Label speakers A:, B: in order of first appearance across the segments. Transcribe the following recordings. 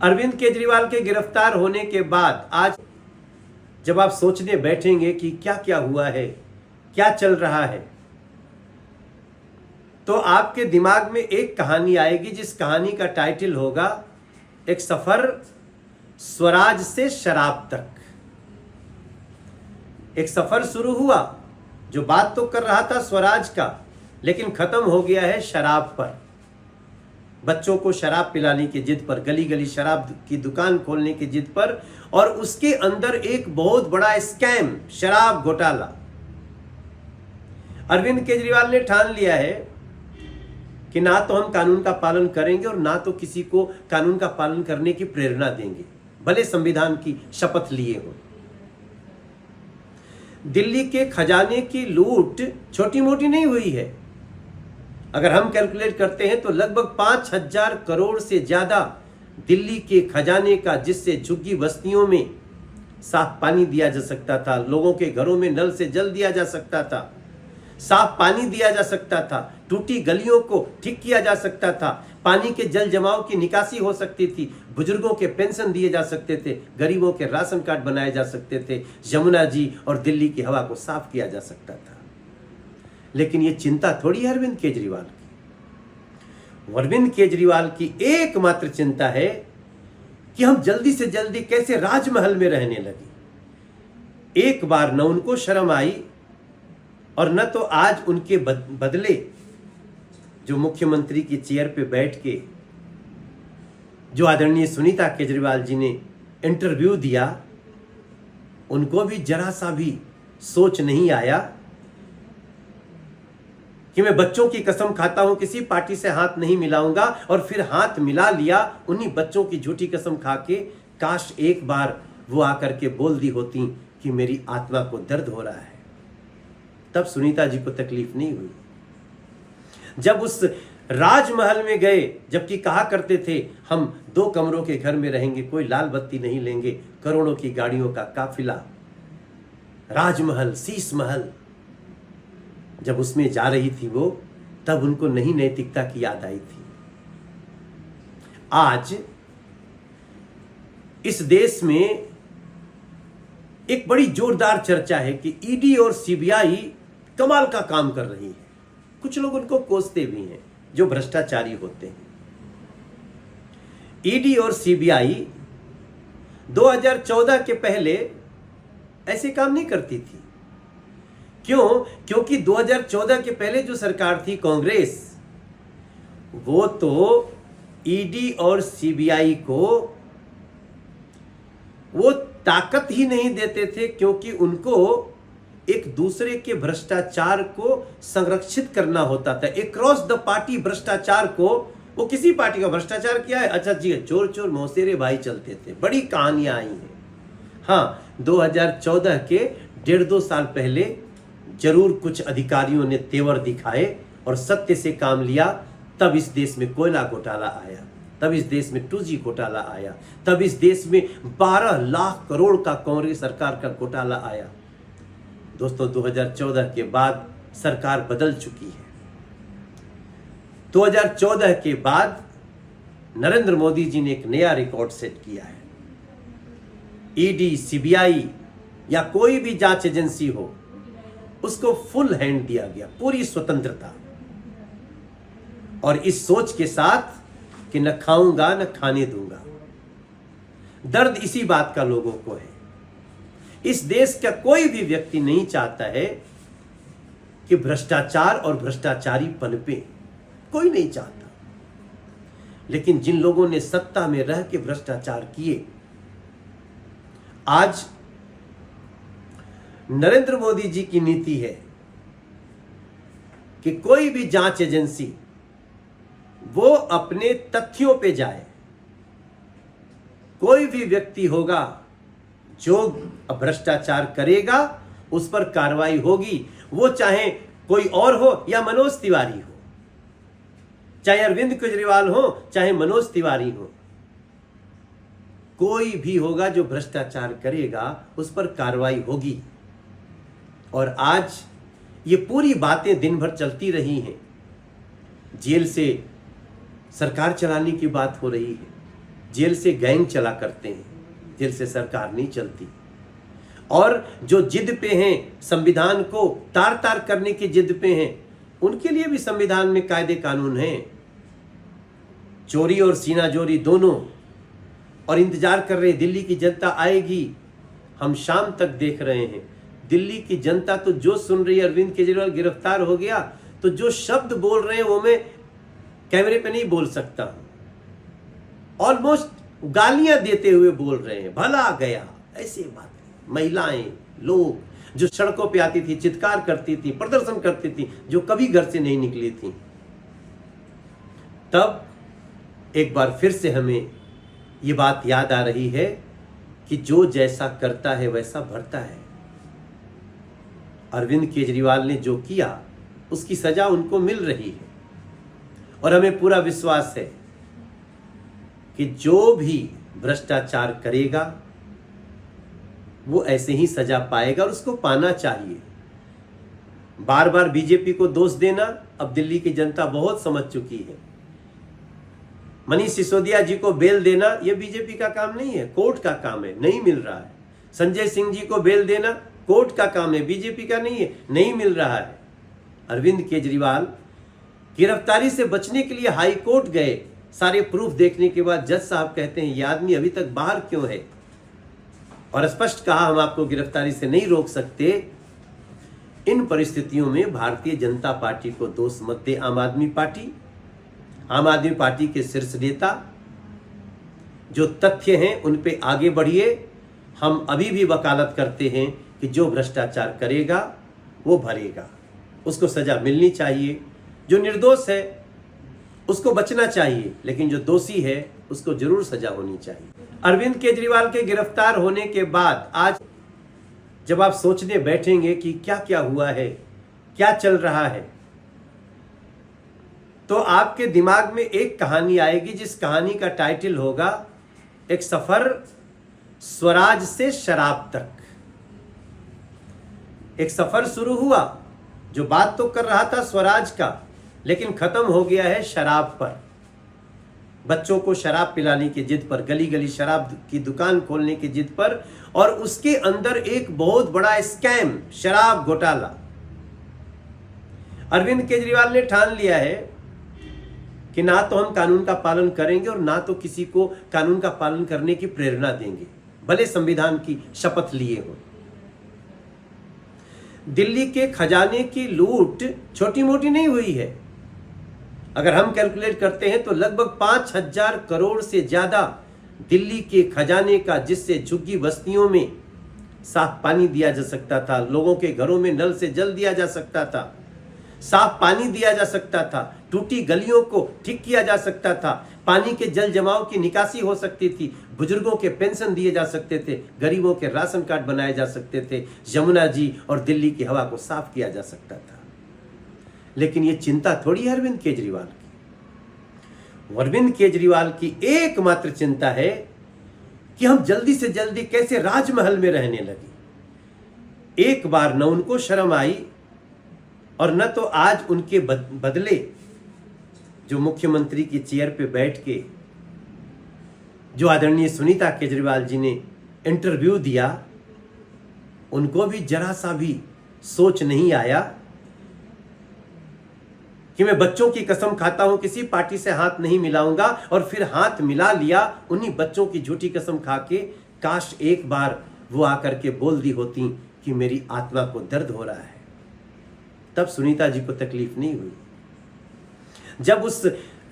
A: अरविंद केजरीवाल के गिरफ्तार होने के बाद आज जब आप सोचने बैठेंगे कि क्या क्या हुआ है, क्या चल रहा है, तो आपके दिमाग में एक कहानी आएगी जिस कहानी का टाइटल होगा एक सफर स्वराज से शराब तक। एक सफर शुरू हुआ जो बात तो कर रहा था स्वराज का, लेकिन खत्म हो गया है शराब पर। बच्चों को शराब पिलाने की जिद पर, गली गली शराब की दुकान खोलने की जिद पर, और उसके अंदर एक बहुत बड़ा स्कैम, शराब घोटाला। अरविंद केजरीवाल ने ठान लिया है कि ना तो हम कानून का पालन करेंगे और ना तो किसी को कानून का पालन करने की प्रेरणा देंगे, भले संविधान की शपथ लिए हो। दिल्ली के खजाने की लूट छोटी मोटी नहीं हुई है। अगर हम कैलकुलेट करते हैं तो लगभग 5,000 करोड़ से ज्यादा दिल्ली के खजाने का, जिससे झुग्गी बस्तियों में साफ पानी दिया जा सकता था, लोगों के घरों में नल से जल दिया जा सकता था, साफ पानी दिया जा सकता था, टूटी गलियों को ठीक किया जा सकता था, पानी के जल जमाव की निकासी हो सकती थी, बुजुर्गों के पेंशन दिए जा सकते थे, गरीबों के राशन कार्ड बनाए जा सकते थे, यमुना जी और दिल्ली की हवा को साफ किया जा सकता था। लेकिन ये चिंता थोड़ी है अरविंद केजरीवाल की। अरविंद केजरीवाल की एकमात्र चिंता है कि हम जल्दी से जल्दी कैसे राजमहल में रहने लगे। एक बार न उनको शर्म आई और न तो आज उनके बदले जो मुख्यमंत्री की चेयर पे बैठ के जो आदरणीय सुनीता केजरीवाल जी ने इंटरव्यू दिया, उनको भी जरा सा भी सोच नहीं आया कि मैं बच्चों की कसम खाता हूं किसी पार्टी से हाथ नहीं मिलाऊंगा, और फिर हाथ मिला लिया उन्हीं बच्चों की झूठी कसम खा के। काश एक बार वो आकर के बोल दी होती कि मेरी आत्मा को दर्द हो रहा है, तब सुनीता जी को तकलीफ नहीं हुई। जब उस राजमहल में गए, जबकि कहा करते थे हम 2 कमरों के घर में रहेंगे, कोई लाल बत्ती नहीं लेंगे, करोड़ों की गाड़ियों का काफिला, राजमहल, शीश महल, जब उसमें जा रही थी वो, तब उनको नहीं नैतिकता की याद आई थी। आज इस देश में एक बड़ी जोरदार चर्चा है कि ईडी और सीबीआई कमाल का काम कर रही है। कुछ लोग उनको कोसते भी हैं जो भ्रष्टाचारी होते हैं। ईडी और सीबीआई 2014 के पहले ऐसे काम नहीं करती थी। क्यों? क्योंकि 2014 के पहले जो सरकार थी कांग्रेस, वो तो ईडी और सीबीआई को वो ताकत ही नहीं देते थे, क्योंकि उनको एक दूसरे के भ्रष्टाचार को संरक्षित करना होता था। एक क्रॉस द पार्टी भ्रष्टाचार को, वो किसी पार्टी का भ्रष्टाचार किया है, अच्छा जी, चोर चोर मौसेरे भाई चलते थे, बड़ी कहानियां आई हैं। हाँ, 2014 के 1.5-2 साल पहले जरूर कुछ अधिकारियों ने तेवर दिखाए और सत्य से काम लिया, तब इस देश में कोयला घोटाला आया, तब इस देश में 2G घोटाला आया, तब इस देश में 12 लाख करोड़ का कांग्रेस सरकार का घोटाला आया। दोस्तों, 2014 के बाद सरकार बदल चुकी है। 2014 के बाद नरेंद्र मोदी जी ने एक नया रिकॉर्ड सेट किया है। ईडी, सीबीआई या कोई भी जांच एजेंसी हो, उसको फुल हैंड दिया गया, पूरी स्वतंत्रता, और इस सोच के साथ कि न खाऊंगा न खाने दूंगा। दर्द इसी बात का लोगों को है। इस देश का कोई भी व्यक्ति नहीं चाहता है कि भ्रष्टाचार और भ्रष्टाचारी पनपे, कोई नहीं चाहता। लेकिन जिन लोगों ने सत्ता में रह के भ्रष्टाचार किए, आज नरेंद्र मोदी जी की नीति है कि कोई भी जांच एजेंसी वो अपने तथ्यों पे जाए। कोई भी व्यक्ति होगा जो भ्रष्टाचार करेगा, उस पर कार्रवाई होगी, वो चाहे कोई और हो या मनोज तिवारी हो, चाहे अरविंद केजरीवाल हो, चाहे मनोज तिवारी हो। कोई भी होगा जो भ्रष्टाचार करेगा, उस पर कार्रवाई होगी। और आज ये पूरी बातें दिन भर चलती रही हैं। जेल से सरकार चलाने की बात हो रही है, जेल से गैंग चला करते हैं, जेल से सरकार नहीं चलती। और जो जिद पे हैं, संविधान को तार तार करने की जिद पे हैं, उनके लिए भी संविधान में कायदे कानून हैं। चोरी और सीनाजोरी दोनों, और इंतजार कर रहे दिल्ली की जनता आएगी। हम शाम तक देख रहे हैं दिल्ली की जनता तो जो सुन रही है, अरविंद केजरीवाल गिरफ्तार हो गया तो जो शब्द बोल रहे हैं वो मैं कैमरे पे नहीं बोल सकता हूं। ऑलमोस्ट गालियां देते हुए बोल रहे हैं, भला गया, ऐसे बातें। महिलाएं, लोग जो सड़कों पे आती थी, चित्कार करती थी, प्रदर्शन करती थी, जो कभी घर से नहीं निकली थी, तब एक बार फिर से हमें ये बात याद आ रही है कि जो जैसा करता है वैसा भरता है। अरविंद केजरीवाल ने जो किया उसकी सजा उनको मिल रही है, और हमें पूरा विश्वास है कि जो भी भ्रष्टाचार करेगा वो ऐसे ही सजा पाएगा, और उसको पाना चाहिए। बार बार बीजेपी को दोष देना अब दिल्ली की जनता बहुत समझ चुकी है। मनीष सिसोदिया जी को बेल देना यह बीजेपी का काम नहीं है, कोर्ट का काम है, नहीं मिल रहा है। संजय सिंह जी को बेल देना कोर्ट का काम है, बीजेपी का नहीं है, नहीं मिल रहा है। अरविंद केजरीवाल गिरफ्तारी से बचने के लिए हाई कोर्ट गए, सारे प्रूफ देखने के बाद जज साहब कहते हैं ये आदमी अभी तक बाहर क्यों है, और स्पष्ट कहा हम आपको गिरफ्तारी से नहीं रोक सकते। इन परिस्थितियों में भारतीय जनता पार्टी को दोष मत दे आम आदमी पार्टी। आम आदमी पार्टी के शीर्ष नेता जो तथ्य हैं उन पे आगे बढ़िए। हम अभी भी वकालत करते हैं कि जो भ्रष्टाचार करेगा वो भरेगा, उसको सजा मिलनी चाहिए। जो निर्दोष है उसको बचना चाहिए, लेकिन जो दोषी है उसको जरूर सजा होनी चाहिए। अरविंद केजरीवाल के गिरफ्तार होने के बाद आज जब आप सोचने बैठेंगे कि क्या क्या हुआ है, क्या चल रहा है, तो आपके दिमाग में एक कहानी आएगी, जिस कहानी का टाइटल होगा एक सफर स्वराज से शराब तक। एक सफर शुरू हुआ जो बात तो कर रहा था स्वराज का, लेकिन खत्म हो गया है शराब पर। बच्चों को शराब पिलाने की जिद पर, गली गली शराब की दुकान खोलने की जिद पर, और उसके अंदर एक बहुत बड़ा स्कैम, शराब घोटाला। अरविंद केजरीवाल ने ठान लिया है कि ना तो हम कानून का पालन करेंगे और ना तो किसी को कानून का पालन करने की प्रेरणा देंगे, भले संविधान की शपथ लिए हो। दिल्ली के खजाने की लूट छोटी मोटी नहीं हुई है। अगर हम कैलकुलेट करते हैं तो लगभग 5,000 करोड़ से ज्यादा दिल्ली के खजाने का, जिससे झुग्गी बस्तियों में साफ पानी दिया जा सकता था, लोगों के घरों में नल से जल दिया जा सकता था, साफ पानी दिया जा सकता था, टूटी गलियों को ठीक किया जा सकता था, पानी के जल जमाव की निकासी हो सकती थी, बुजुर्गों के पेंशन दिए जा सकते थे, गरीबों के राशन कार्ड बनाए जा सकते थे, यमुना जी और दिल्ली की हवा को साफ किया जा सकता था। लेकिन ये चिंता थोड़ी है अरविंद केजरीवाल की। अरविंद केजरीवाल की एकमात्र चिंता है कि हम जल्दी से जल्दी कैसे राजमहल में रहने लगे। एक बार न उनको शर्म आई, और न तो आज उनके बदले जो मुख्यमंत्री की चेयर पे बैठ के जो आदरणीय सुनीता केजरीवाल जी ने इंटरव्यू दिया, उनको भी जरा सा भी सोच नहीं आया कि मैं बच्चों की कसम खाता हूं किसी पार्टी से हाथ नहीं मिलाऊंगा, और फिर हाथ मिला लिया उन्हीं बच्चों की झूठी कसम खा के। काश एक बार वो आकर के बोल दी होती कि मेरी आत्मा को दर्द हो रहा है, तब सुनीता जी को तकलीफ नहीं हुई। जब उस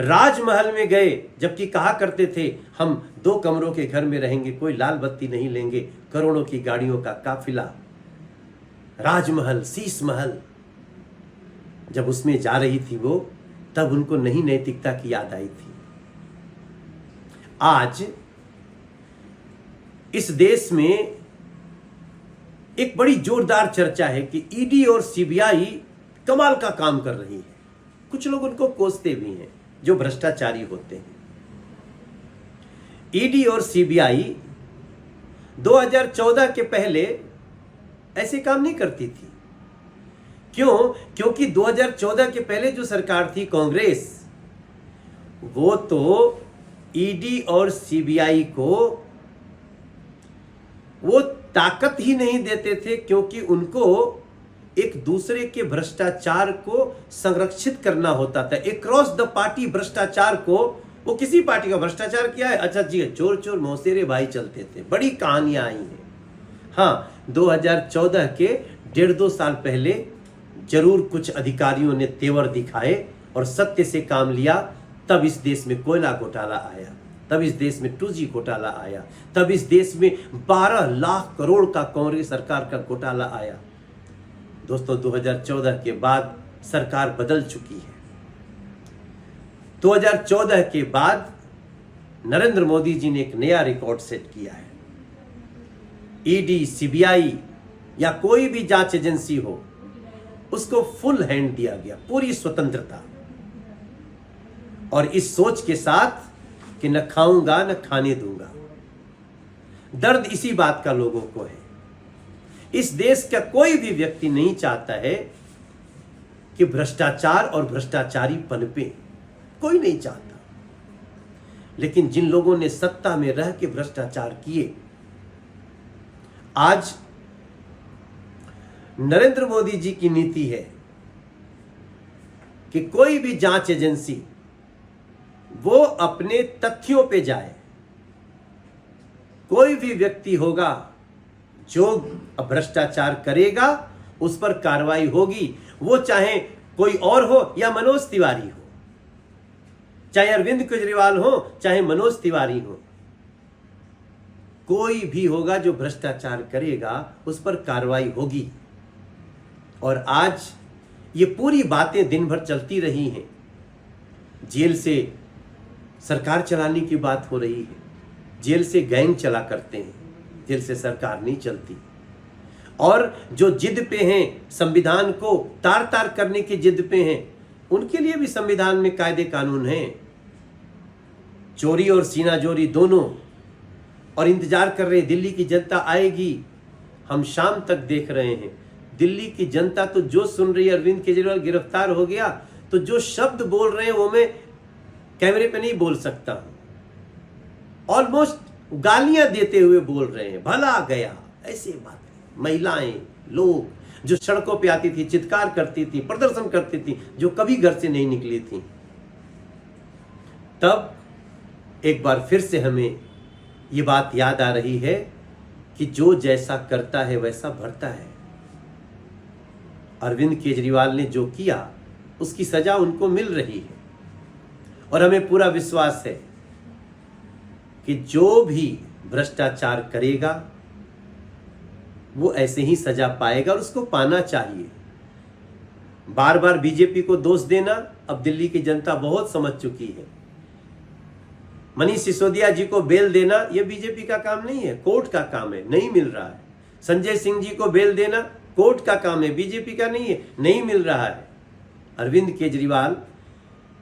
A: राजमहल में गए, जबकि कहा करते थे हम 2 कमरों के घर में रहेंगे, कोई लाल बत्ती नहीं लेंगे, करोड़ों की गाड़ियों का काफिला, राजमहल, शीश महल, जब उसमें जा रही थी वो, तब उनको नहीं नैतिकता की याद आई थी। आज इस देश में एक बड़ी जोरदार चर्चा है कि ईडी और सीबीआई कमाल का काम कर रही है। कुछ लोग उनको कोसते भी हैं जो भ्रष्टाचारी होते हैं। ईडी और सीबीआई 2014 के पहले ऐसे काम नहीं करती थी। क्यों? क्योंकि 2014 के पहले जो सरकार थी कांग्रेस, वो तो ईडी और सीबीआई को वो ताकत ही नहीं देते थे, क्योंकि उनको एक दूसरे के भ्रष्टाचार को संरक्षित करना होता था। एक क्रॉस द पार्टी भ्रष्टाचार को, वो किसी पार्टी का भ्रष्टाचार किया है, अच्छा जी, चोर चोर मौसेरे भाई चलते थे, बड़ी कहानियां आई हैं। हाँ, 2014 के 1.5-2 साल पहले जरूर कुछ अधिकारियों ने तेवर दिखाए और सत्य से काम लिया, तब इस देश में कोयला घोटाला आया, तब इस देश में 2G घोटाला आया, तब इस देश में 12 लाख करोड़ का कांग्रेस सरकार का घोटाला आया। दोस्तों, 2014 के बाद सरकार बदल चुकी है। 2014 के बाद नरेंद्र मोदी जी ने एक नया रिकॉर्ड सेट किया है। ईडी, सीबीआई या कोई भी जांच एजेंसी हो, उसको फुल हैंड दिया गया, पूरी स्वतंत्रता, और इस सोच के साथ कि न खाऊंगा न खाने दूंगा। दर्द इसी बात का लोगों को है। इस देश का कोई भी व्यक्ति नहीं चाहता है कि भ्रष्टाचार और भ्रष्टाचारी पनपे, कोई नहीं चाहता। लेकिन जिन लोगों ने सत्ता में रह के भ्रष्टाचार किए, आज नरेंद्र मोदी जी की नीति है कि कोई भी जांच एजेंसी वो अपने तथ्यों पे जाए। कोई भी व्यक्ति होगा जो भ्रष्टाचार करेगा, उस पर कार्रवाई होगी, वो चाहे कोई और हो या मनोज तिवारी हो, चाहे अरविंद केजरीवाल हो, चाहे मनोज तिवारी हो। कोई भी होगा जो भ्रष्टाचार करेगा, उस पर कार्रवाई होगी। और आज ये पूरी बातें दिन भर चलती रही हैं। जेल से सरकार चलाने की बात हो रही है, जेल से गैंग चला करते हैं, जेल से सरकार नहीं चलती। और जो जिद पे हैं, संविधान को तार तार करने की जिद पे हैं, उनके लिए भी संविधान में कायदे कानून हैं। चोरी और सीनाजोरी दोनों, और इंतजार कर रहे, दिल्ली की जनता आएगी। हम शाम तक देख रहे हैं, दिल्ली की जनता तो जो सुन रही है, अरविंद केजरीवाल गिरफ्तार हो गया, तो जो शब्द बोल रहे हैं वो मैं कैमरे पे नहीं बोल सकता हूं। ऑलमोस्ट गालियां देते हुए बोल रहे हैं, भला गया, ऐसे बातें। महिलाएं, लोग जो सड़कों पे आती थी, चित्कार करती थी, प्रदर्शन करती थी, जो कभी घर से नहीं निकली थी, तब एक बार फिर से हमें ये बात याद आ रही है कि जो जैसा करता है वैसा भरता है। अरविंद केजरीवाल ने जो किया, उसकी सजा उनको मिल रही है, और हमें पूरा विश्वास है कि जो भी भ्रष्टाचार करेगा वो ऐसे ही सजा पाएगा, और उसको पाना चाहिए। बार बार बीजेपी को दोष देना अब दिल्ली की जनता बहुत समझ चुकी है। मनीष सिसोदिया जी को बेल देना यह बीजेपी का काम नहीं है, कोर्ट का काम है, नहीं मिल रहा है। संजय सिंह जी को बेल देना कोर्ट का काम है, बीजेपी का नहीं है, नहीं मिल रहा है। अरविंद केजरीवाल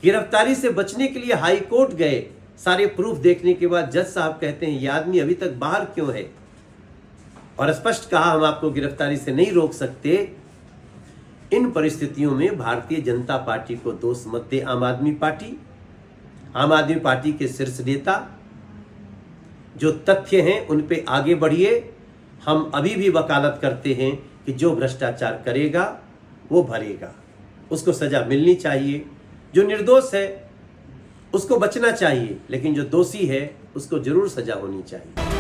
A: गिरफ्तारी से बचने के लिए हाई कोर्ट गए, सारे प्रूफ देखने के बाद जज साहब कहते हैं ये आदमी अभी तक बाहर क्यों है, और स्पष्ट कहा हम आपको गिरफ्तारी से नहीं रोक सकते। इन परिस्थितियों में भारतीय जनता पार्टी को दोष मत दे आम आदमी पार्टी। आम आदमी पार्टी के शीर्ष नेता जो तथ्य हैं उन पे आगे बढ़िए। हम अभी भी वकालत करते हैं कि जो भ्रष्टाचार करेगा वो भरेगा, उसको सजा मिलनी चाहिए। जो निर्दोष है उसको बचना चाहिए, लेकिन जो दोषी है उसको जरूर सजा होनी चाहिए।